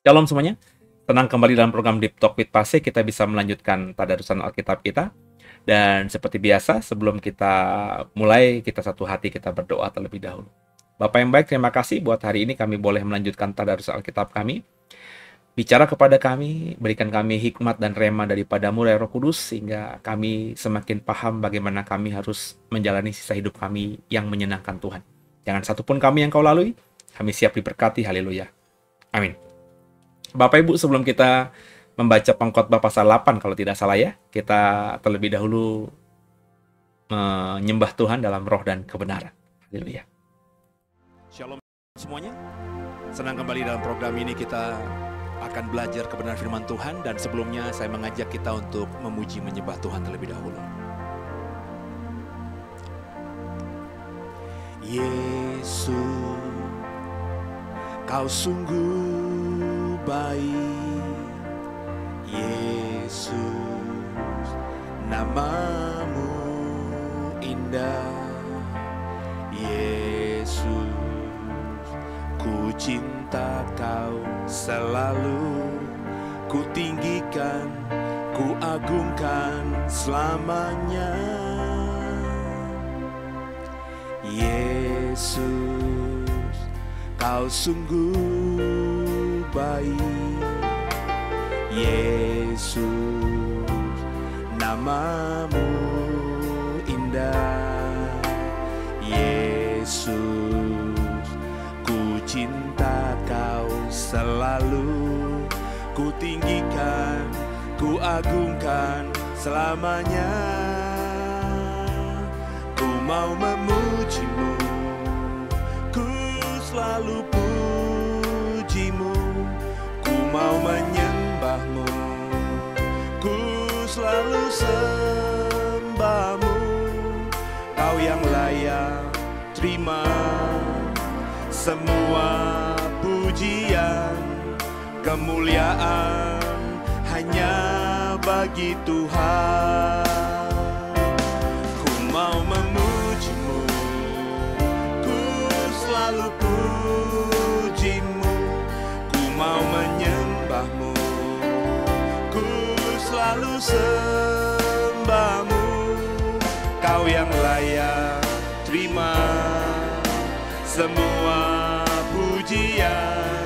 Shalom semuanya, tenang kembali dalam program Deep Talk with Pase. Kita bisa melanjutkan tadarusan Alkitab kita. Dan seperti biasa, sebelum kita mulai, kita satu hati, kita berdoa terlebih dahulu. Bapak yang baik, terima kasih buat hari ini kami boleh melanjutkan tadarusan Alkitab kami. Bicara kepada kami, berikan kami hikmat dan rema daripadamu, Roh Kudus, sehingga kami semakin paham bagaimana kami harus menjalani sisa hidup kami yang menyenangkan Tuhan. Jangan satupun kami yang kau lalui, kami siap diberkati, haleluya. Amin. Bapak Ibu, sebelum kita membaca Pengkhotbah pasal 8 kalau tidak salah ya, kita terlebih dahulu menyembah Tuhan dalam roh dan kebenaran. Haleluya. Shalom semuanya. Senang kembali dalam program ini kita akan belajar kebenaran firman Tuhan, dan sebelumnya saya mengajak kita untuk memuji menyembah Tuhan terlebih dahulu. Yesus, Kau sungguh baik, Yesus, namamu indah, Yesus, ku cinta Kau selalu, ku tinggikan, ku agungkan selamanya, Yesus, Kau sungguh baik, Yesus, namamu indah, Yesus, ku cinta Kau selalu, ku tinggikan, ku agungkan selamanya, ku mau memujimu, ku selalu pujimu, ku mau menyembahmu, ku selalu sembahmu, Kau yang layak terima semua pujian, kemuliaan hanya bagi Tuhan. Ku mau memujimu, ku selalu pujimu, ku mau menyembahmu, ku selalu sembahmu, Kau yang layak terima semua pujian,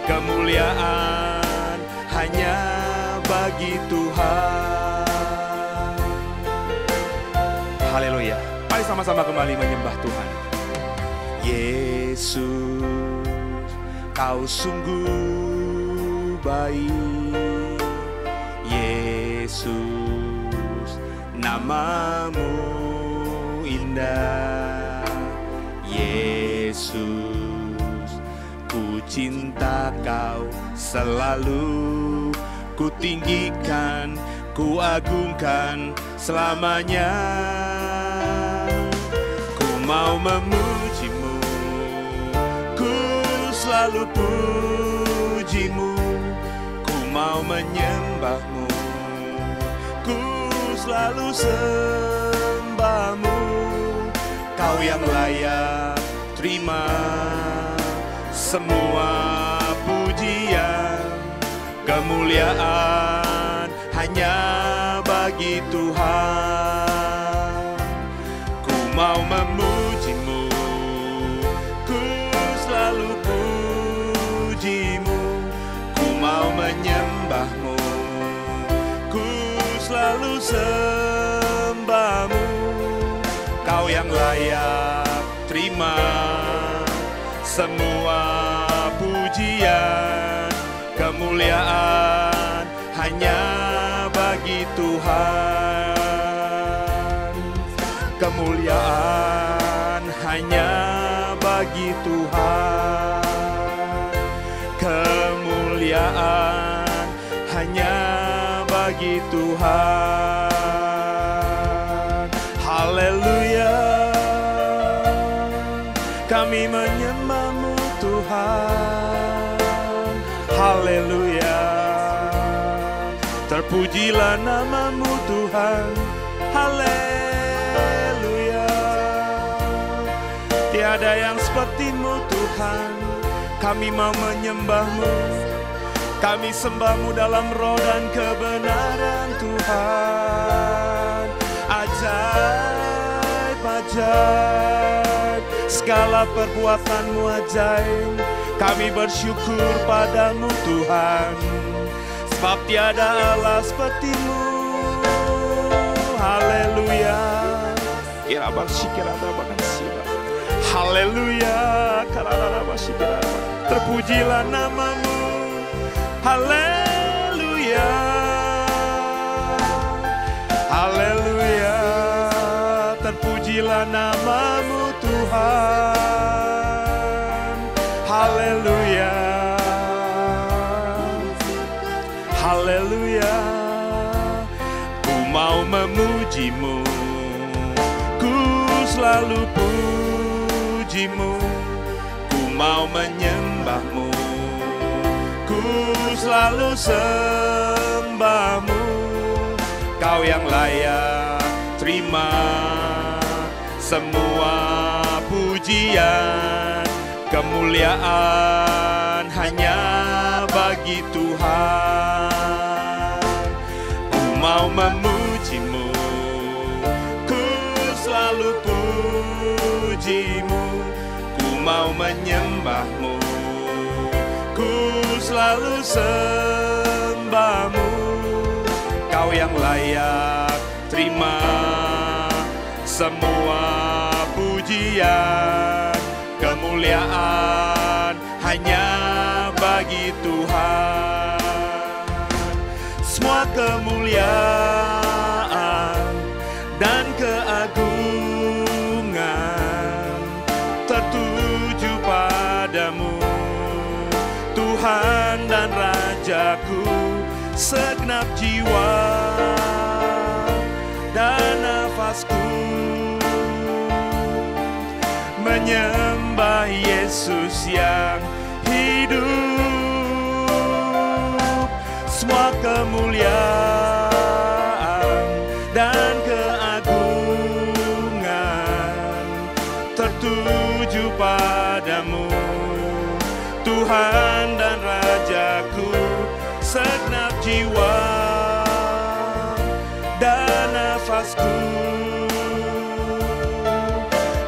kemuliaan hanya bagi Tuhan. Haleluya. Mari sama-sama kembali menyembah Tuhan. Yesus, Kau sungguh baik, Yesus, namamu indah, Yesus, ku cinta Kau selalu, ku tinggikan, ku agungkan selamanya, ku mau memujimu, ku selalu pujimu, ku mau menyembahmu, ku selalu sembahmu. Kau yang layak terima semua pujian, kemuliaan hanya bagi Tuhan. Ku mau memujimu, ku selalu pujimu, ku mau menyembahmu, ku selalu sembahmu. Kau yang layak terima semua pujian, kemuliaan hanya bagi Tuhan. Kemuliaan hanya bagi Tuhan. Kemuliaan hanya bagi Tuhan. Haleluya, kami menyembahmu Tuhan. Haleluya, terpujilah namamu Tuhan. Haleluya, tiada yang sepertimu Tuhan. Kami mau menyembahmu, kami sembahmu dalam roh dan kebenaran Tuhan. Ajaib, ajaib, segala perbuatanmu ajaib. Kami bersyukur padamu Tuhan, sebab tiada Allah sepertimu. Haleluya, haleluya, terpujilah namamu. Haleluya, haleluya, terpujilah namamu Tuhan. Haleluya, haleluya, ku mau memujimu, ku selalu pujimu, ku mau menyembahmu, ku selalu sembahmu. Kau yang layak terima semua pujian, kemuliaan hanya bagi Tuhan. Ku mau memujimu, ku selalu pujimu, ku mau menyembahmu, ku selalu sembahmu. Kau yang layak terima semua pujian, kemuliaan hanya bagi Tuhan. Semua kemuliaan dan keagungan tertuju padamu, Tuhan dan Rajaku. Segenap jiwa dan nafasku menyembah Yesus yang hidup. Semua kemuliaan dan keagungan tertuju padamu, Tuhan dan Rajaku. Segenap jiwa dan nafasku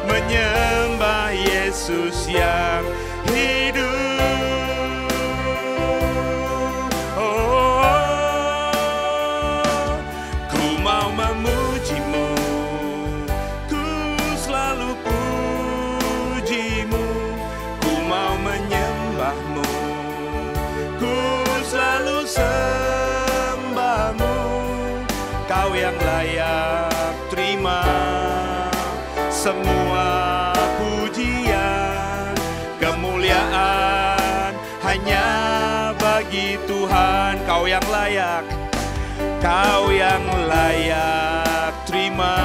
menyembah Yesus yang hidup. Oh, ku mau memujimu, ku selalu pujimu, ku mau menyembahmu, ku selalu sembahmu. Kau yang layak terima semua pujian, kemuliaan hanya bagi Tuhan. Kau yang layak, kau yang layak terima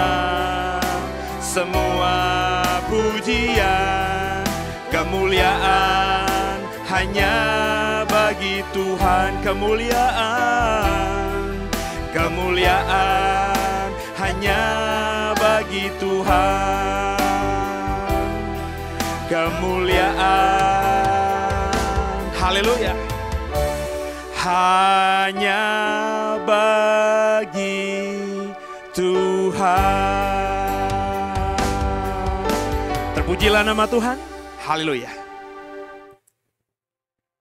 semua pujian, kemuliaan hanya bagi Tuhan. Kemuliaan hanya bagi Tuhan. Kemuliaan, haleluya, hanya bagi Tuhan. Terpujilah nama Tuhan, haleluya.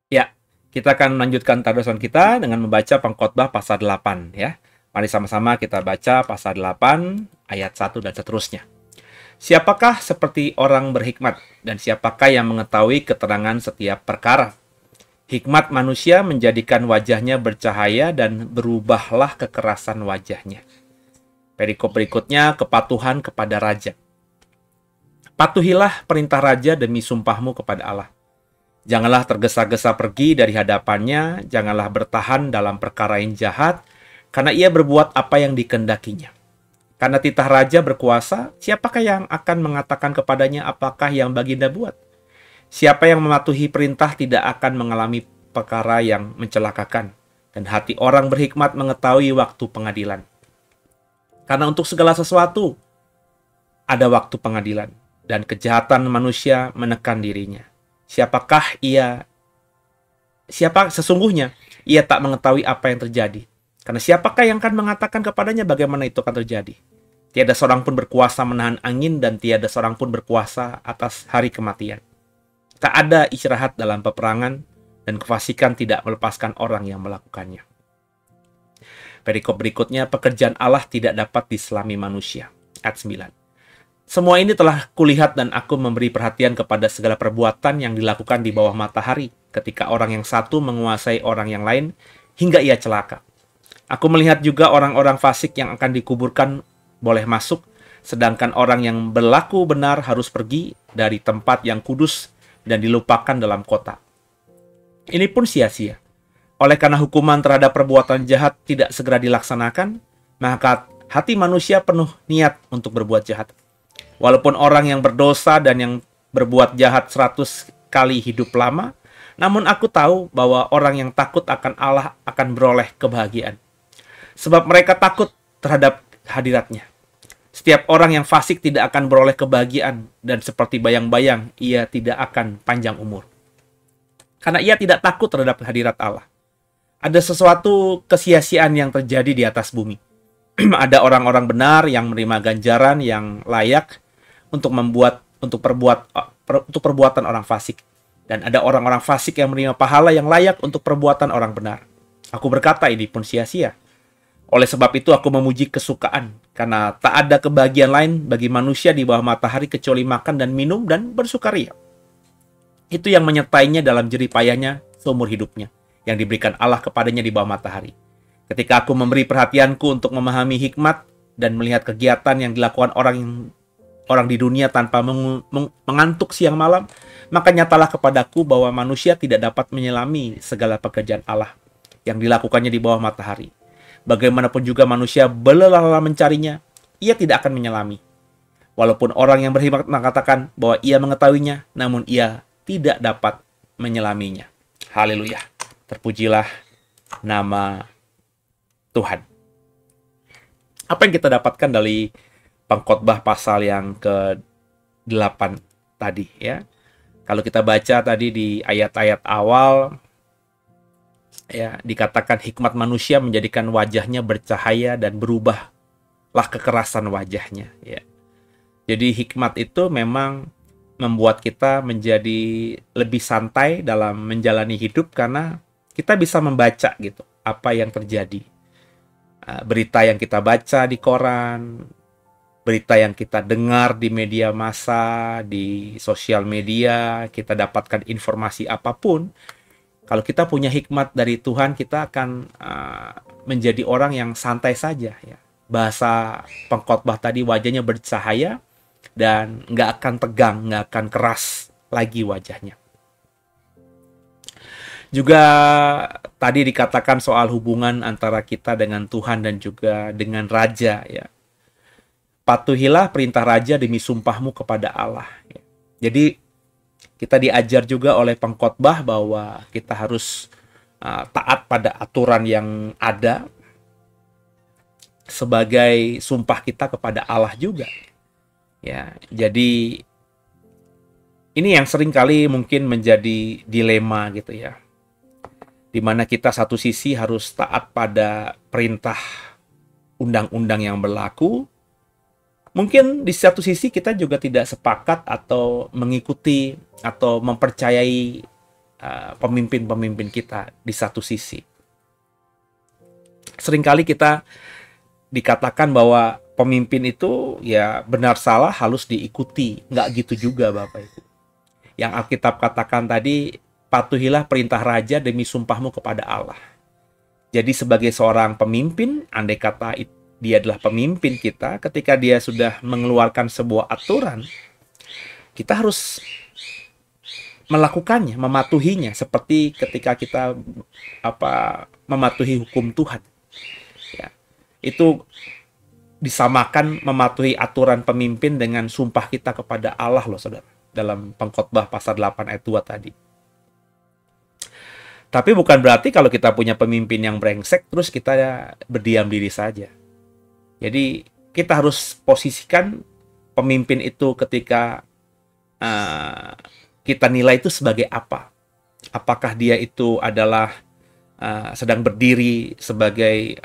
Ya, kita akan melanjutkan tarusan kita dengan membaca Pengkhotbah pasal 8 ya. Mari sama-sama kita baca pasal 8 ayat 1 dan seterusnya. Siapakah seperti orang berhikmat dan siapakah yang mengetahui keterangan setiap perkara? Hikmat manusia menjadikan wajahnya bercahaya dan berubahlah kekerasan wajahnya. Perikop berikutnya, kepatuhan kepada raja. Patuhilah perintah raja demi sumpahmu kepada Allah. Janganlah tergesa-gesa pergi dari hadapannya, janganlah bertahan dalam perkara yang jahat, karena ia berbuat apa yang dikendakinya. Karena titah raja berkuasa, siapakah yang akan mengatakan kepadanya apakah yang baginda buat? Siapa yang mematuhi perintah tidak akan mengalami perkara yang mencelakakan, dan hati orang berhikmat mengetahui waktu pengadilan. Karena untuk segala sesuatu ada waktu pengadilan, dan kejahatan manusia menekan dirinya. Sesungguhnya ia tak mengetahui apa yang terjadi. Karena siapakah yang akan mengatakan kepadanya bagaimana itu akan terjadi? Tiada seorang pun berkuasa menahan angin dan tiada seorang pun berkuasa atas hari kematian. Tak ada istirahat dalam peperangan dan kefasikan tidak melepaskan orang yang melakukannya. Perikop berikutnya, pekerjaan Allah tidak dapat diselami manusia. Ayat 9. Semua ini telah kulihat dan aku memberi perhatian kepada segala perbuatan yang dilakukan di bawah matahari ketika orang yang satu menguasai orang yang lain hingga ia celaka. Aku melihat juga orang-orang fasik yang akan dikuburkan boleh masuk, sedangkan orang yang berlaku benar harus pergi dari tempat yang kudus dan dilupakan dalam kota. Ini pun sia-sia. Oleh karena hukuman terhadap perbuatan jahat tidak segera dilaksanakan, maka hati manusia penuh niat untuk berbuat jahat. Walaupun orang yang berdosa dan yang berbuat jahat 100 kali hidup lama, namun aku tahu bahwa orang yang takut akan Allah akan beroleh kebahagiaan. Sebab mereka takut terhadap hadiratnya. Setiap orang yang fasik tidak akan beroleh kebahagiaan, dan seperti bayang-bayang, ia tidak akan panjang umur. Karena ia tidak takut terhadap hadirat Allah. Ada sesuatu kesia-siaan yang terjadi di atas bumi. Ada orang-orang benar yang menerima ganjaran yang layak untuk perbuatan orang fasik. Dan ada orang-orang fasik yang menerima pahala yang layak untuk perbuatan orang benar. Aku berkata ini pun sia-sia. Oleh sebab itu aku memuji kesukaan, karena tak ada kebahagiaan lain bagi manusia di bawah matahari kecuali makan dan minum dan bersukaria. Itu yang menyertainya dalam jerih payahnya seumur hidupnya, yang diberikan Allah kepadanya di bawah matahari. Ketika aku memberi perhatianku untuk memahami hikmat dan melihat kegiatan yang dilakukan orang di dunia tanpa mengantuk siang malam, maka nyatalah kepadaku bahwa manusia tidak dapat menyelami segala pekerjaan Allah yang dilakukannya di bawah matahari. Bagaimanapun juga manusia berlelah-lelah mencarinya, ia tidak akan menyelami. Walaupun orang yang berhikmat mengatakan bahwa ia mengetahuinya, namun ia tidak dapat menyelaminya. Haleluya. Terpujilah nama Tuhan. Apa yang kita dapatkan dari Pengkhotbah pasal yang ke-8 tadi ya? Kalau kita baca tadi di ayat-ayat awal, ya, dikatakan hikmat manusia menjadikan wajahnya bercahaya dan berubahlah kekerasan wajahnya. Ya. Jadi hikmat itu memang membuat kita menjadi lebih santai dalam menjalani hidup karena kita bisa membaca gitu apa yang terjadi. Berita yang kita baca di koran, berita yang kita dengar di media massa, di sosial media, kita dapatkan informasi apapun. Kalau kita punya hikmat dari Tuhan, kita akan menjadi orang yang santai saja. Ya. Bahasa pengkhotbah tadi wajahnya bercahaya dan nggak akan tegang, nggak akan keras lagi wajahnya. Juga tadi dikatakan soal hubungan antara kita dengan Tuhan dan juga dengan Raja. Ya. Patuhilah perintah Raja demi sumpahmu kepada Allah. Ya. Jadi Kita diajar juga oleh pengkhotbah bahwa kita harus taat pada aturan yang ada sebagai sumpah kita kepada Allah juga. Ya, jadi ini yang sering kali mungkin menjadi dilema gitu ya. Di mana kita satu sisi harus taat pada perintah undang-undang yang berlaku. Mungkin di satu sisi kita juga tidak sepakat atau mengikuti atau mempercayai pemimpin-pemimpin kita di satu sisi. Seringkali kita dikatakan bahwa pemimpin itu ya benar salah harus diikuti. Nggak gitu juga Bapak Ibu. Yang Alkitab katakan tadi, patuhilah perintah raja demi sumpahmu kepada Allah. Jadi sebagai seorang pemimpin, andai kata dia adalah pemimpin kita, ketika dia sudah mengeluarkan sebuah aturan, kita harus melakukannya, mematuhinya, seperti ketika kita mematuhi hukum Tuhan. Ya, itu disamakan mematuhi aturan pemimpin dengan sumpah kita kepada Allah loh saudara, dalam Pengkhotbah pasal 8 ayat 2 tadi. Tapi bukan berarti kalau kita punya pemimpin yang brengsek terus kita berdiam diri saja. Jadi kita harus posisikan pemimpin itu ketika kita nilai itu sebagai apa. Apakah dia itu adalah sedang berdiri sebagai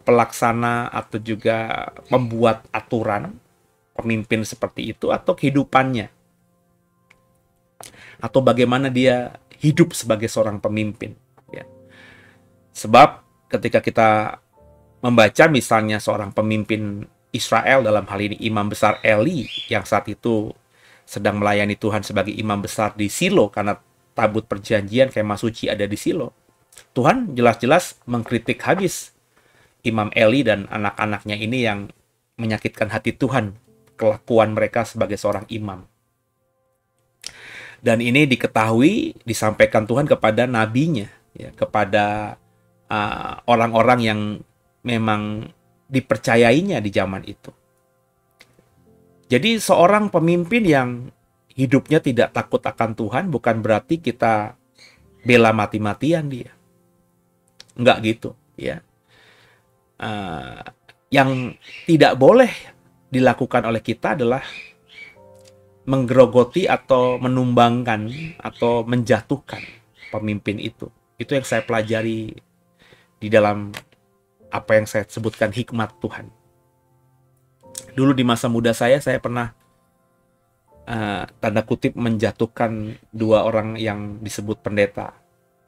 pelaksana atau juga pembuat aturan, pemimpin seperti itu, atau kehidupannya. Atau bagaimana dia hidup sebagai seorang pemimpin. Ya. Sebab ketika kita membaca misalnya seorang pemimpin Israel, dalam hal ini Imam Besar Eli, yang saat itu sedang melayani Tuhan sebagai imam besar di Silo, karena tabut perjanjian kemah suci ada di Silo. Tuhan jelas-jelas mengkritik habis Imam Eli dan anak-anaknya ini yang menyakitkan hati Tuhan, kelakuan mereka sebagai seorang imam. Dan ini diketahui, disampaikan Tuhan kepada nabinya, ya, kepada orang-orang yang memang dipercayainya di zaman itu. Jadi seorang pemimpin yang hidupnya tidak takut akan Tuhan bukan berarti kita bela mati-matian dia. Enggak gitu, ya. Yang tidak boleh dilakukan oleh kita adalah menggerogoti atau menumbangkan atau menjatuhkan pemimpin itu. Itu yang saya pelajari di dalam apa yang saya sebutkan hikmat Tuhan. Dulu di masa muda saya pernah tanda kutip menjatuhkan dua orang yang disebut pendeta.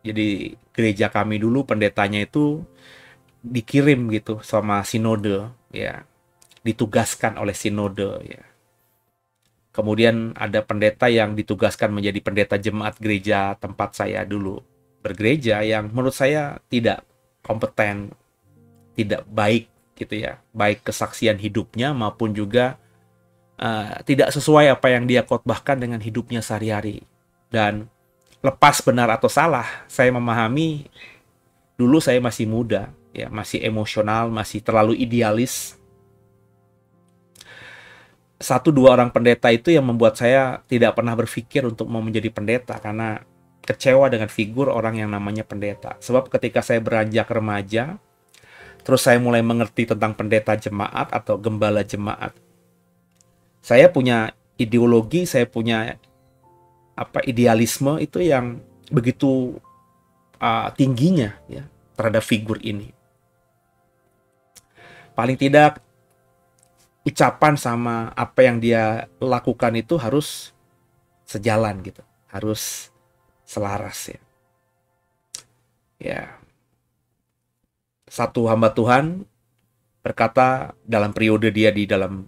Jadi gereja kami dulu pendetanya itu dikirim gitu sama sinode, ya, ditugaskan oleh sinode, ya. Kemudian ada pendeta yang ditugaskan menjadi pendeta jemaat gereja tempat saya dulu bergereja, yang menurut saya tidak kompeten, tidak baik gitu ya, baik kesaksian hidupnya maupun juga tidak sesuai apa yang dia khotbahkan dengan hidupnya sehari-hari. Dan lepas benar atau salah, saya memahami dulu saya masih muda, ya, masih emosional, masih terlalu idealis. Satu dua orang pendeta itu yang membuat saya tidak pernah berpikir untuk mau menjadi pendeta, karena kecewa dengan figur orang yang namanya pendeta. Sebab ketika saya beranjak remaja, terus saya mulai mengerti tentang pendeta jemaat atau gembala jemaat, saya punya ideologi, saya punya idealisme itu yang begitu tingginya, ya, terhadap figur ini. Paling tidak ucapan sama apa yang dia lakukan itu harus sejalan gitu, harus selaras, ya. Ya. Satu hamba Tuhan berkata dalam periode dia di dalam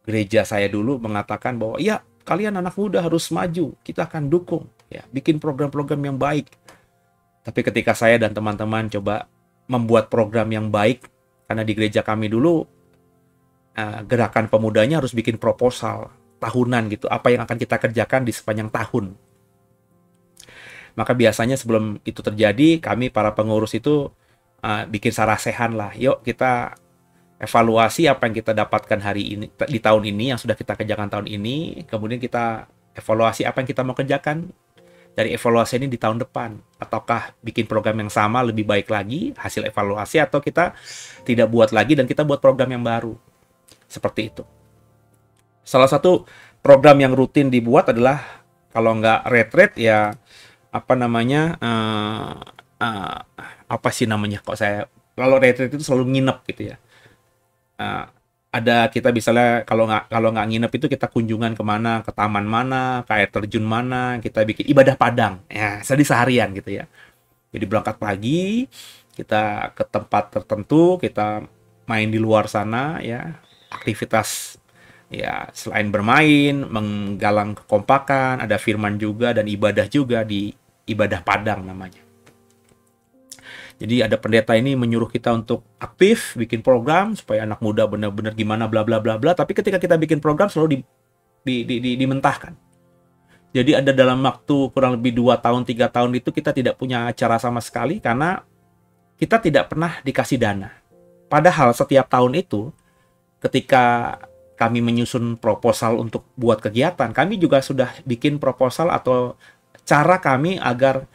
gereja saya dulu, mengatakan bahwa ya, kalian anak muda harus maju, kita akan dukung, ya, bikin program-program yang baik. Tapi ketika saya dan teman-teman coba membuat program yang baik, karena di gereja kami dulu gerakan pemudanya harus bikin proposal tahunan gitu, apa yang akan kita kerjakan di sepanjang tahun. Maka biasanya sebelum itu terjadi, kami para pengurus itu bikin sarasehan lah, yuk kita evaluasi apa yang kita dapatkan hari ini, di tahun ini, yang sudah kita kerjakan tahun ini, kemudian kita Evaluasi apa yang kita mau kerjakan dari evaluasi ini di tahun depan. Ataukah bikin program yang sama lebih baik lagi, hasil evaluasi, atau kita tidak buat lagi dan kita buat program yang baru. Seperti itu. Salah satu program yang rutin dibuat adalah, kalau nggak retreat ya apa namanya, apa sih namanya, kok saya, kalau retreat itu selalu nginep gitu ya. Eh, ada kita misalnya kalau nggak nginep itu kita kunjungan kemana, ke taman mana, ke air terjun mana, kita bikin ibadah padang ya, seharian gitu ya. Jadi berangkat pagi, kita ke tempat tertentu, kita main di luar sana ya, aktivitas ya, selain bermain, menggalang kekompakan, ada firman juga dan ibadah juga di ibadah padang namanya. Jadi ada pendeta ini menyuruh kita untuk aktif, bikin program supaya anak muda benar-benar gimana bla bla bla bla. Tapi ketika kita bikin program selalu dimentahkan. Jadi ada dalam waktu kurang lebih 2 tahun, 3 tahun itu kita tidak punya acara sama sekali karena kita tidak pernah dikasih dana. Padahal setiap tahun itu ketika kami menyusun proposal untuk buat kegiatan, kami juga sudah bikin proposal atau cara kami agar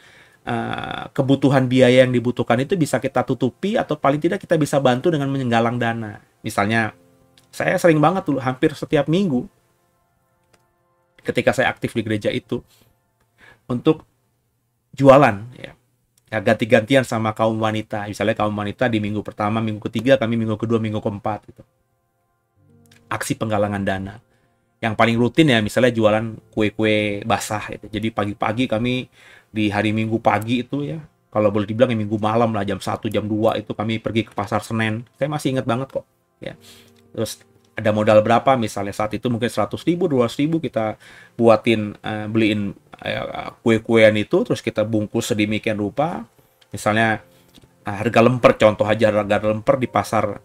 kebutuhan biaya yang dibutuhkan itu bisa kita tutupi, atau paling tidak kita bisa bantu dengan menggalang dana. Misalnya, saya sering banget dulu, hampir setiap minggu, ketika saya aktif di gereja itu, untuk jualan, ya ganti-gantian sama kaum wanita. Misalnya kaum wanita di minggu pertama, minggu ketiga, kami minggu kedua, minggu keempat. Gitu. Aksi penggalangan dana. Yang paling rutin ya, misalnya jualan kue-kue basah. Gitu. Jadi pagi-pagi kami di hari Minggu pagi itu ya, kalau boleh dibilang ya Minggu malam lah, jam 1, jam 2 itu kami pergi ke Pasar Senen. Saya masih ingat banget kok. Ya. Terus ada modal berapa, misalnya saat itu mungkin 100.000, 200.000 kita buatin, beliin kue-kuean itu, terus kita bungkus sedemikian rupa. Misalnya harga lemper, contoh aja harga lemper di pasar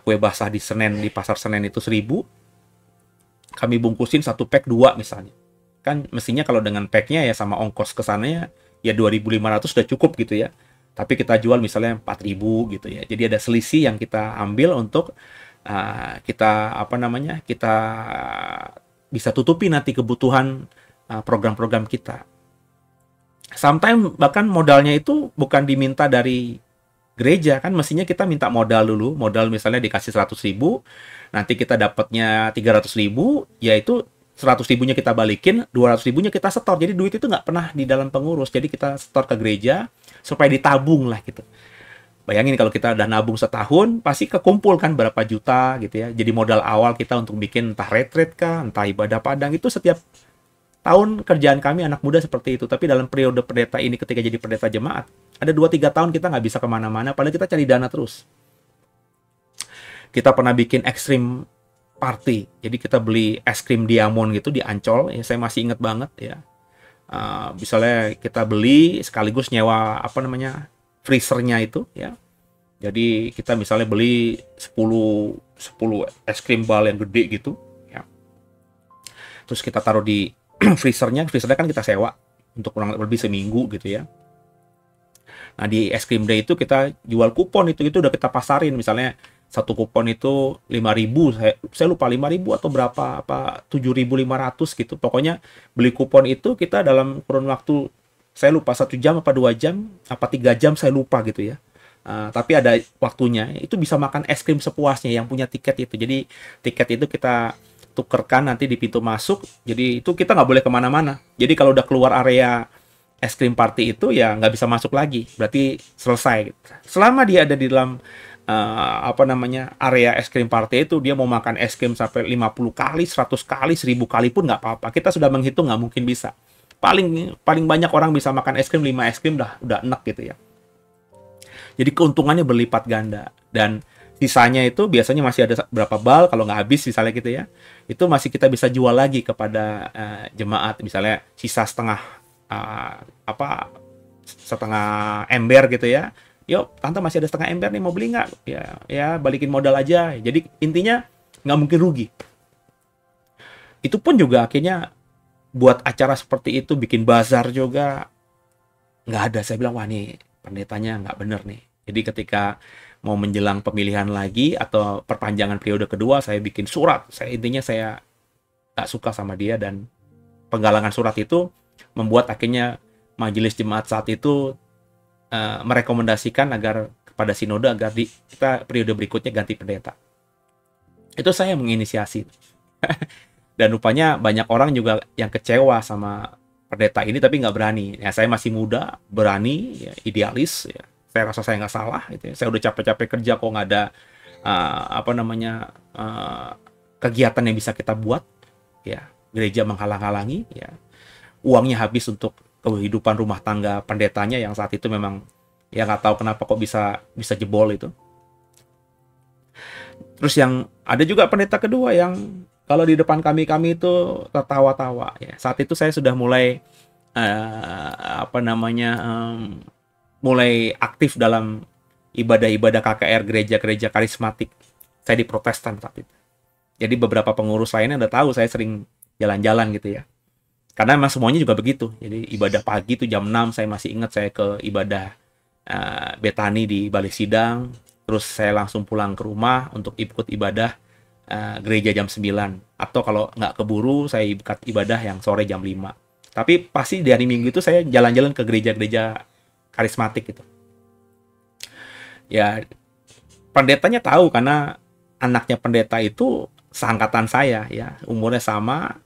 kue basah di Senen, di Pasar Senen itu 1.000. Kami bungkusin 1 pack 2 misalnya. Kan mestinya kalau dengan packnya ya sama ongkos kesananya ya 2.500 sudah cukup gitu ya. Tapi kita jual misalnya 4.000 gitu ya. Jadi ada selisih yang kita ambil untuk kita kita bisa tutupi nanti kebutuhan program-program kita. Sometimes bahkan modalnya itu bukan diminta dari gereja, kan mestinya kita minta modal dulu. Modal misalnya dikasih 100.000, nanti kita dapatnya 300.000, yaitu 100.000-nya kita balikin, 200.000-nya kita setor. Jadi duit itu nggak pernah di dalam pengurus. Jadi kita setor ke gereja supaya ditabung lah gitu. Bayangin kalau kita udah nabung setahun, pasti kekumpul kan berapa juta gitu ya. Jadi modal awal kita untuk bikin entah retreat kah, entah ibadah padang, itu setiap tahun kerjaan kami anak muda seperti itu. Tapi dalam periode pendeta ini, ketika jadi pendeta jemaat, ada 2-3 tahun kita nggak bisa kemana-mana, padahal kita cari dana terus. Kita pernah bikin ekstrim party. Jadi kita beli es krim Diamond gitu di Ancol. Ya, saya masih ingat banget ya. Misalnya kita beli sekaligus nyewa freezernya itu ya. Jadi kita misalnya beli 10 es krim bal yang gede gitu ya. Terus kita taruh di freezernya kan kita sewa untuk kurang lebih seminggu gitu ya. Nah, di es krim day itu kita jual kupon, itu udah kita pasarin. Misalnya satu kupon itu 5.000, saya lupa 5.000 atau berapa, 7.500 gitu. Pokoknya beli kupon itu kita dalam kurun waktu, saya lupa 1 jam apa 2 jam apa 3 jam, saya lupa gitu ya. Tapi ada waktunya, itu bisa makan es krim sepuasnya yang punya tiket itu. Jadi tiket itu kita tukerkan nanti di pintu masuk. Jadi itu kita nggak boleh kemana-mana. Jadi kalau udah keluar area es krim party itu ya nggak bisa masuk lagi. Berarti selesai. Selama dia ada di dalam area es krim party itu, dia mau makan es krim sampai 50 kali, 100 kali, 1000 kali pun nggak apa-apa. Kita sudah menghitung nggak mungkin bisa. Paling banyak orang bisa makan es krim 5 es krim udah enak gitu ya. Jadi keuntungannya berlipat ganda, dan sisanya itu biasanya masih ada berapa bal, kalau nggak habis misalnya gitu ya, itu masih kita bisa jual lagi kepada jemaat. Misalnya sisa setengah ember gitu ya. Yuk, tante masih ada setengah ember nih, mau beli nggak? Ya balikin modal aja. Jadi intinya nggak mungkin rugi. Itu pun juga akhirnya buat acara seperti itu, bikin bazar juga nggak ada. Saya bilang, wah nih pendetanya nggak bener nih. Jadi ketika mau menjelang pemilihan lagi atau perpanjangan periode kedua, saya bikin surat. Intinya saya nggak suka sama dia dan penggalangan surat itu membuat akhirnya majelis jemaat saat itu merekomendasikan agar kepada sinode agar kita periode berikutnya ganti pendeta. Itu saya menginisiasi. Dan rupanya banyak orang juga yang kecewa sama pendeta ini tapi nggak berani. Ya, saya masih muda, berani, ya, idealis. Ya. Saya rasa saya nggak salah. Gitu ya. Saya udah capek-capek kerja kok nggak ada kegiatan yang bisa kita buat. Ya, gereja menghalang-halangi. Ya, uangnya habis untuk kehidupan rumah tangga pendetanya yang saat itu memang ya nggak tahu kenapa kok bisa jebol itu. Terus yang ada juga pendeta kedua yang kalau di depan kami itu tertawa-tawa ya. Saat itu saya sudah mulai mulai aktif dalam ibadah-ibadah KKR gereja-gereja karismatik. Saya di Protestan saat itu. Jadi beberapa pengurus lainnya udah tahu saya sering jalan-jalan gitu ya. Karena memang semuanya juga begitu. Jadi ibadah pagi itu jam 6 saya masih ingat saya ke ibadah Betani di Balik Sidang. Terus saya langsung pulang ke rumah untuk ikut ibadah gereja jam 9. Atau kalau nggak keburu, saya ikut ibadah yang sore jam 5. Tapi pasti di hari Minggu itu saya jalan-jalan ke gereja-gereja karismatik gitu. Ya, pendetanya tahu karena anaknya pendeta itu seangkatan saya ya. Umurnya sama.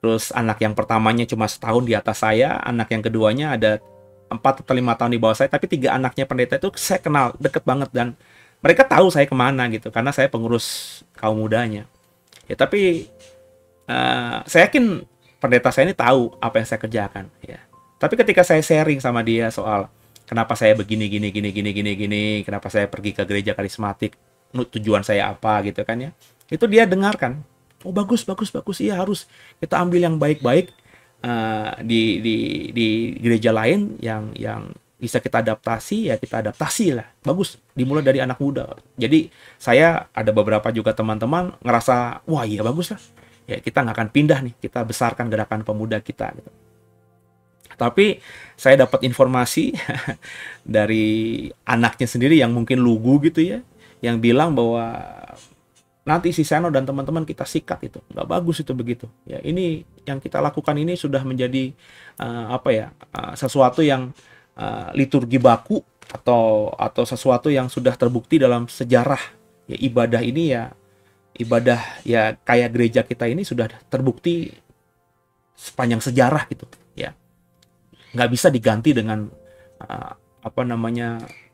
Terus anak yang pertamanya cuma setahun di atas saya. Anak yang keduanya ada 4 atau 5 tahun di bawah saya. Tapi 3 anaknya pendeta itu saya kenal deket banget dan mereka tahu saya kemana gitu, karena saya pengurus kaum mudanya. Ya, tapi saya yakin pendeta saya ini tahu apa yang saya kerjakan. Ya. Tapi ketika saya sharing sama dia soal kenapa saya begini, kenapa saya pergi ke gereja karismatik, tujuan saya apa gitu kan ya, itu dia dengarkan. Oh bagus, iya harus kita ambil yang baik-baik di gereja lain yang bisa kita adaptasi, ya kita adaptasi lah. Bagus, dimulai dari anak muda. Jadi saya ada beberapa juga teman-teman ngerasa, wah iya bagus lah. Ya kita nggak akan pindah nih, kita besarkan gerakan pemuda kita. Gitu. Tapi saya dapat informasi dari anaknya sendiri yang mungkin lugu gitu ya, yang bilang bahwa nanti si Seno dan teman-teman kita sikat itu, nggak bagus itu begitu. Ya ini yang kita lakukan ini sudah menjadi sesuatu yang liturgi baku atau sesuatu yang sudah terbukti dalam sejarah ya, ibadah ini ya ibadah ya kayak gereja kita ini sudah terbukti sepanjang sejarah gitu ya, nggak bisa diganti dengan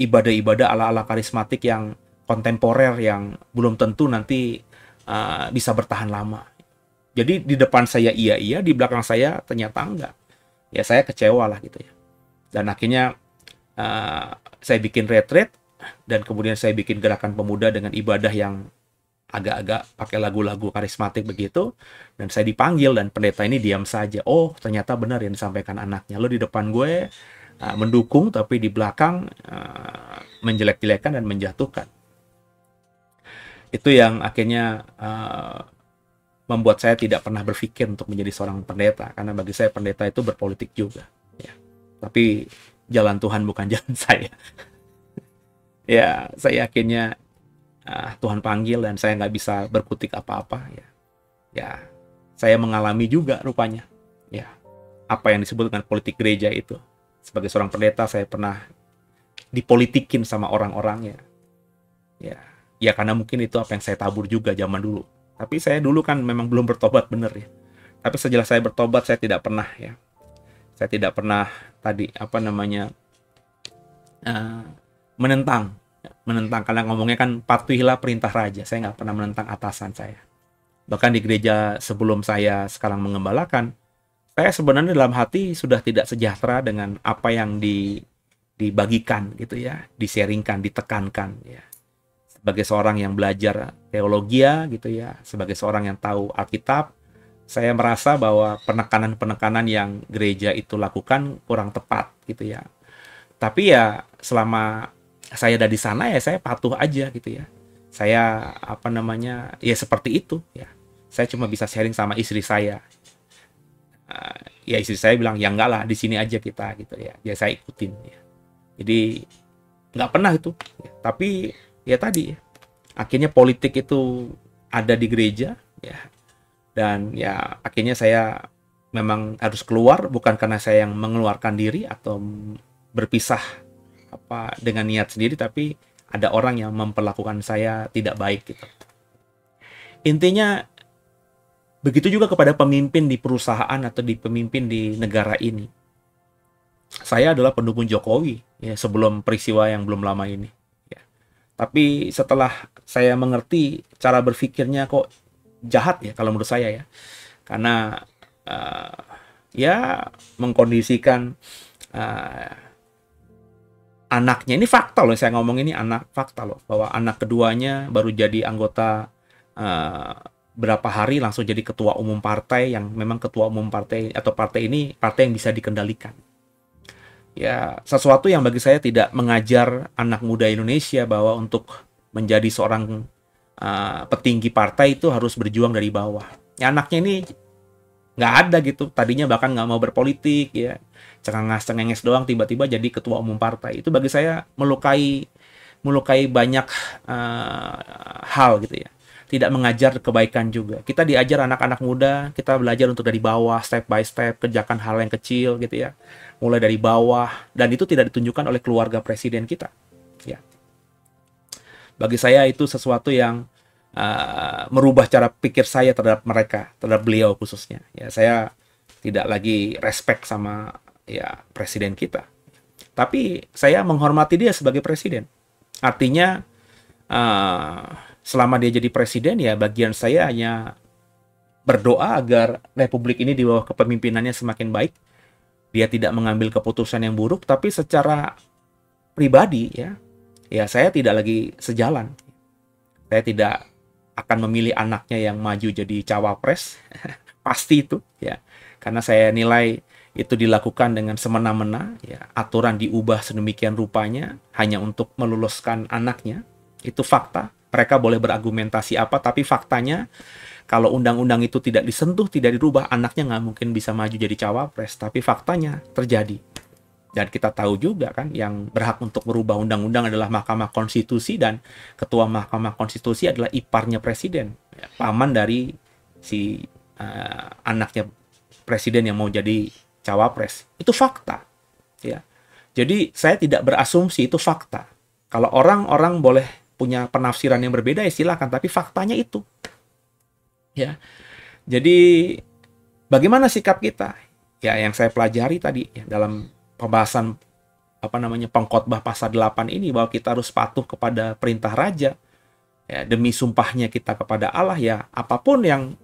ibadah-ibadah ala-ala karismatik yang kontemporer yang belum tentu nanti bisa bertahan lama. Jadi di depan saya iya, di belakang saya ternyata enggak ya, saya kecewa lah gitu ya. Dan akhirnya saya bikin retreat dan kemudian saya bikin gerakan pemuda dengan ibadah yang agak-agak pakai lagu-lagu karismatik begitu. Dan saya dipanggil dan pendeta ini diam saja. Oh ternyata benar yang disampaikan anaknya. Lo di depan gue mendukung tapi di belakang menjelek-jelekan dan menjatuhkan. Itu yang akhirnya membuat saya tidak pernah berpikir untuk menjadi seorang pendeta. Karena bagi saya pendeta itu berpolitik juga. Ya. Tapi jalan Tuhan bukan jalan saya. Ya, saya akhirnya Tuhan panggil dan saya nggak bisa berkutik apa-apa. Ya, saya mengalami juga rupanya. Ya, apa yang disebut dengan politik gereja itu. Sebagai seorang pendeta, saya pernah dipolitikin sama orang-orang ya. Ya, karena mungkin itu apa yang saya tabur juga zaman dulu. Tapi saya dulu kan memang belum bertobat benar ya. Tapi setelah saya bertobat, saya tidak pernah ya. Saya tidak pernah menentang karena ngomongnya kan patuhilah perintah raja. Saya nggak pernah menentang atasan saya. Bahkan di gereja sebelum saya sekarang mengembalakan, saya sebenarnya dalam hati sudah tidak sejahtera dengan apa yang dibagikan gitu ya, di-sharingkan, ditekankan ya. Sebagai seorang yang belajar teologi gitu ya, sebagai seorang yang tahu Alkitab, saya merasa bahwa penekanan-penekanan yang gereja itu lakukan kurang tepat gitu ya. Tapi ya selama saya ada di sana ya saya patuh aja gitu ya. Saya ya seperti itu ya. Saya cuma bisa sharing sama istri saya. Ya istri saya bilang ya enggak lah di sini aja kita gitu ya. Ya saya ikutin ya. Jadi nggak pernah itu. Ya. Tapi ya tadi ya, akhirnya politik itu ada di gereja ya. Dan ya akhirnya saya memang harus keluar, bukan karena saya yang mengeluarkan diri atau berpisah dengan niat sendiri, tapi ada orang yang memperlakukan saya tidak baik gitu. Intinya begitu juga kepada pemimpin di perusahaan atau pemimpin di negara ini. Saya adalah pendukung Jokowi ya, sebelum peristiwa yang belum lama ini. Ya. Tapi setelah saya mengerti cara berpikirnya kok jahat ya kalau menurut saya ya, karena ya mengkondisikan anaknya, ini fakta loh, saya ngomong ini fakta loh, bahwa anak keduanya baru jadi anggota berapa hari langsung jadi ketua umum partai, yang memang ketua umum partai atau partai ini partai yang bisa dikendalikan. Ya, sesuatu yang bagi saya tidak mengajar anak muda Indonesia bahwa untuk menjadi seorang petinggi partai itu harus berjuang dari bawah. Ya, anaknya ini nggak ada gitu, tadinya bahkan nggak mau berpolitik ya, cengenges doang, tiba-tiba jadi ketua umum partai. Itu bagi saya melukai banyak hal gitu ya, tidak mengajar kebaikan juga. Kita diajar anak-anak muda, kita belajar untuk dari bawah, step by step, kerjakan hal yang kecil gitu ya, mulai dari bawah, dan itu tidak ditunjukkan oleh keluarga presiden kita ya. Bagi saya itu sesuatu yang merubah cara pikir saya terhadap mereka, terhadap beliau khususnya. Ya, saya tidak lagi respect sama ya presiden kita. Tapi saya menghormati dia sebagai presiden. Artinya selama dia jadi presiden ya bagian saya hanya berdoa agar republik ini di bawah kepemimpinannya semakin baik. Dia tidak mengambil keputusan yang buruk, tapi secara pribadi ya saya tidak lagi sejalan. Saya tidak akan memilih anaknya yang maju jadi cawapres, pasti itu ya, karena saya nilai itu dilakukan dengan semena-mena ya, aturan diubah sedemikian rupanya hanya untuk meloloskan anaknya. Itu fakta. Mereka boleh berargumentasi apa, tapi faktanya kalau undang-undang itu tidak disentuh, tidak dirubah, anaknya nggak mungkin bisa maju jadi cawapres. Tapi faktanya terjadi. Dan kita tahu juga kan, yang berhak untuk merubah undang-undang adalah Mahkamah Konstitusi, dan ketua Mahkamah Konstitusi adalah iparnya presiden, ya, paman dari si anaknya presiden yang mau jadi cawapres. Itu fakta. Ya. Jadi saya tidak berasumsi, itu fakta. Kalau orang-orang boleh punya penafsiran yang berbeda ya silakan, tapi faktanya itu. Ya. Jadi bagaimana sikap kita? Ya, yang saya pelajari tadi ya, dalam pembahasan pengkhotbah pasal 8 ini, bahwa kita harus patuh kepada perintah raja ya, demi sumpahnya kita kepada Allah ya, apapun yang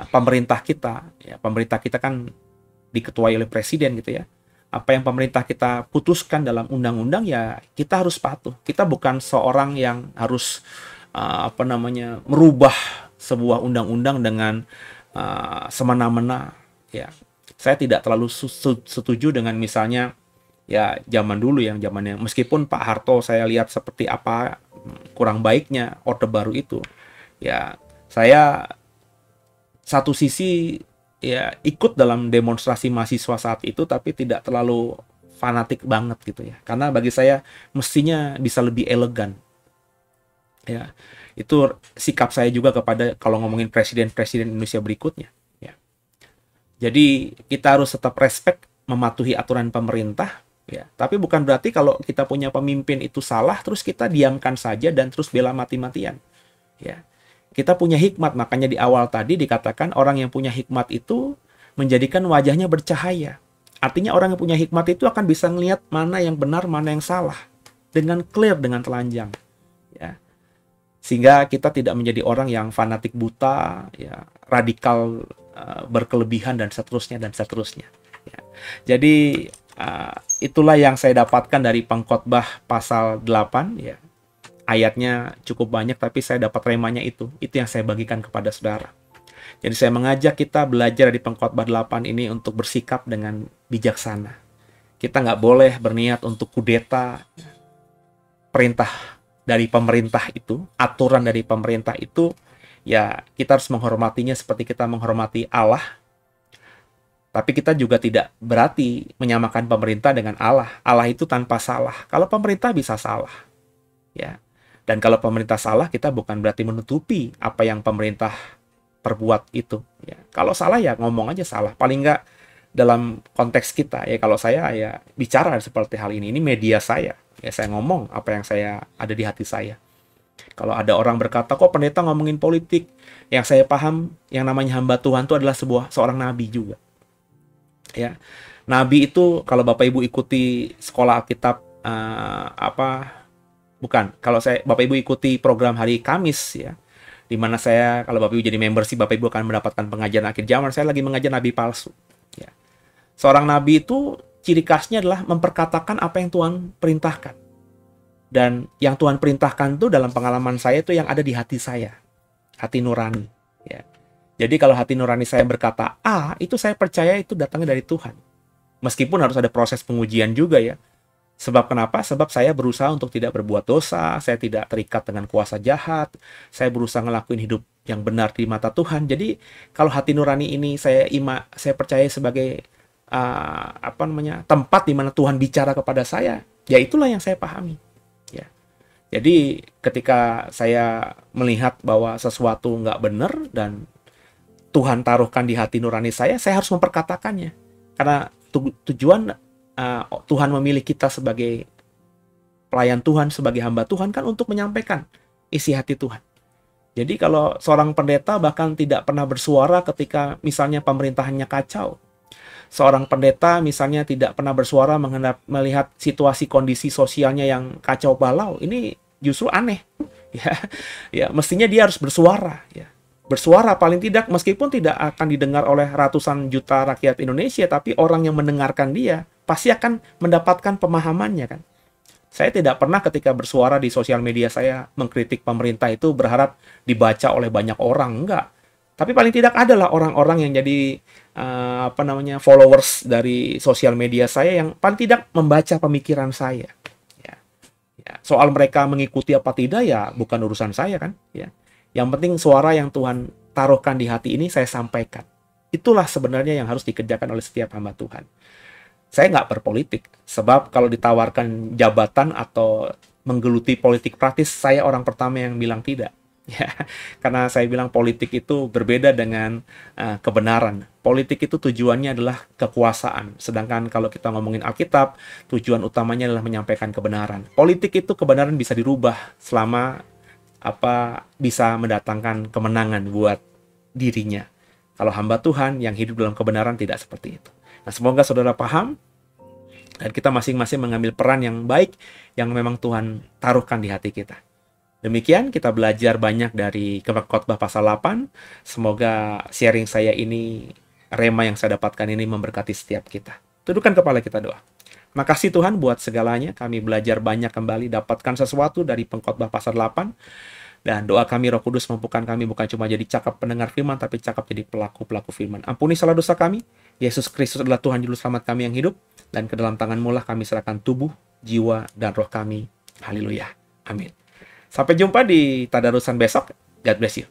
pemerintah kita kan diketuai oleh presiden gitu ya, apa yang pemerintah kita putuskan dalam undang-undang ya kita harus patuh. Kita bukan seorang yang harus merubah sebuah undang-undang dengan semena-mena ya. Saya tidak terlalu setuju dengan misalnya ya zaman dulu, yang zamannya meskipun Pak Harto saya lihat seperti apa kurang baiknya Orde Baru itu. Ya, saya satu sisi ya ikut dalam demonstrasi mahasiswa saat itu, tapi tidak terlalu fanatik banget gitu ya. Karena bagi saya mestinya bisa lebih elegan. Ya, itu sikap saya juga kepada kalau ngomongin presiden-presiden Indonesia berikutnya. Jadi kita harus tetap respect, mematuhi aturan pemerintah, ya. Tapi bukan berarti kalau kita punya pemimpin itu salah, terus kita diamkan saja dan terus bela mati-matian. Ya, kita punya hikmat, makanya di awal tadi dikatakan orang yang punya hikmat itu menjadikan wajahnya bercahaya. Artinya orang yang punya hikmat itu akan bisa ngelihat mana yang benar, mana yang salah dengan clear, dengan telanjang. Ya. Sehingga kita tidak menjadi orang yang fanatik buta, ya, radikal, berkelebihan dan seterusnya ya. Jadi itulah yang saya dapatkan dari pengkhotbah pasal 8 ya. Ayatnya cukup banyak, tapi saya dapat remanya itu yang saya bagikan kepada saudara. Jadi saya mengajak kita belajar dari pengkhotbah 8 ini untuk bersikap dengan bijaksana. Kita nggak boleh berniat untuk kudeta. Perintah dari pemerintah itu, aturan dari pemerintah itu, ya kita harus menghormatinya seperti kita menghormati Allah. Tapi kita juga tidak berarti menyamakan pemerintah dengan Allah. Allah itu tanpa salah. Kalau pemerintah bisa salah, ya. Dan kalau pemerintah salah, kita bukan berarti menutupi apa yang pemerintah perbuat itu. Ya. Kalau salah ya ngomong aja salah. Paling nggak dalam konteks kita ya, kalau saya ya bicara seperti hal ini media saya. Ya saya ngomong apa yang saya ada di hati saya. Kalau ada orang berkata, kok pendeta ngomongin politik? Yang saya paham, yang namanya hamba Tuhan itu adalah seorang nabi juga. Ya, nabi itu kalau Bapak Ibu ikuti sekolah Alkitab kalau Bapak Ibu ikuti program hari Kamis ya, di mana saya kalau Bapak Ibu jadi membership, Bapak Ibu akan mendapatkan pengajaran akhir zaman. Saya lagi mengajar nabi palsu. Ya. Seorang nabi itu ciri khasnya adalah memperkatakan apa yang Tuhan perintahkan. Dan yang Tuhan perintahkan itu dalam pengalaman saya itu yang ada di hati saya. Hati nurani. Ya. Jadi kalau hati nurani saya berkata A, itu saya percaya itu datangnya dari Tuhan. Meskipun harus ada proses pengujian juga ya. Sebab kenapa? Sebab saya berusaha untuk tidak berbuat dosa, saya tidak terikat dengan kuasa jahat, saya berusaha ngelakuin hidup yang benar di mata Tuhan. Jadi kalau hati nurani ini saya percaya sebagai tempat di mana Tuhan bicara kepada saya, ya itulah yang saya pahami. Ya. Jadi ketika saya melihat bahwa sesuatu nggak benar dan Tuhan taruhkan di hati nurani saya harus memperkatakannya. Karena tujuan Tuhan memilih kita sebagai pelayan Tuhan, sebagai hamba Tuhan kan untuk menyampaikan isi hati Tuhan. Jadi kalau seorang pendeta bahkan tidak pernah bersuara ketika misalnya pemerintahannya kacau. Seorang pendeta misalnya tidak pernah bersuara melihat situasi kondisi sosialnya yang kacau balau, ini justru aneh. Ya, mestinya dia harus bersuara. Ya. Bersuara paling tidak meskipun tidak akan didengar oleh ratusan juta rakyat Indonesia, tapi orang yang mendengarkan dia pasti akan mendapatkan pemahamannya kan. Saya tidak pernah ketika bersuara di sosial media saya mengkritik pemerintah itu berharap dibaca oleh banyak orang, enggak. Tapi paling tidak adalah orang-orang yang jadi followers dari sosial media saya yang paling tidak membaca pemikiran saya. Ya. Soal mereka mengikuti apa tidak ya bukan urusan saya kan. Ya. Yang penting suara yang Tuhan taruhkan di hati ini saya sampaikan. Itulah sebenarnya yang harus dikerjakan oleh setiap hamba Tuhan. Saya nggak berpolitik, sebab kalau ditawarkan jabatan atau menggeluti politik praktis, saya orang pertama yang bilang tidak. Ya, karena saya bilang politik itu berbeda dengan kebenaran. Politik itu tujuannya adalah kekuasaan. Sedangkan kalau kita ngomongin Alkitab, tujuan utamanya adalah menyampaikan kebenaran. Politik itu kebenaran bisa dirubah selama bisa mendatangkan kemenangan buat dirinya. Kalau hamba Tuhan yang hidup dalam kebenaran tidak seperti itu. Nah, semoga saudara paham dan kita masing-masing mengambil peran yang baik yang memang Tuhan taruhkan di hati kita. Demikian kita belajar banyak dari Khotbah pasal 8. Semoga sharing saya ini, rema yang saya dapatkan ini memberkati setiap kita. Tundukkan kepala kita doa. Makasih Tuhan buat segalanya. Kami belajar banyak kembali, dapatkan sesuatu dari Pengkhotbah pasal 8. Dan doa kami Roh Kudus mampukan kami bukan cuma jadi cakap pendengar firman, tapi cakap jadi pelaku-pelaku firman. Ampuni salah dosa kami. Yesus Kristus adalah Tuhan Juru Selamat kami yang hidup. Dan ke dalam tangan-Mu lah kami serahkan tubuh, jiwa, dan roh kami. Haleluya. Amin. Sampai jumpa di tadarusan besok. God bless you.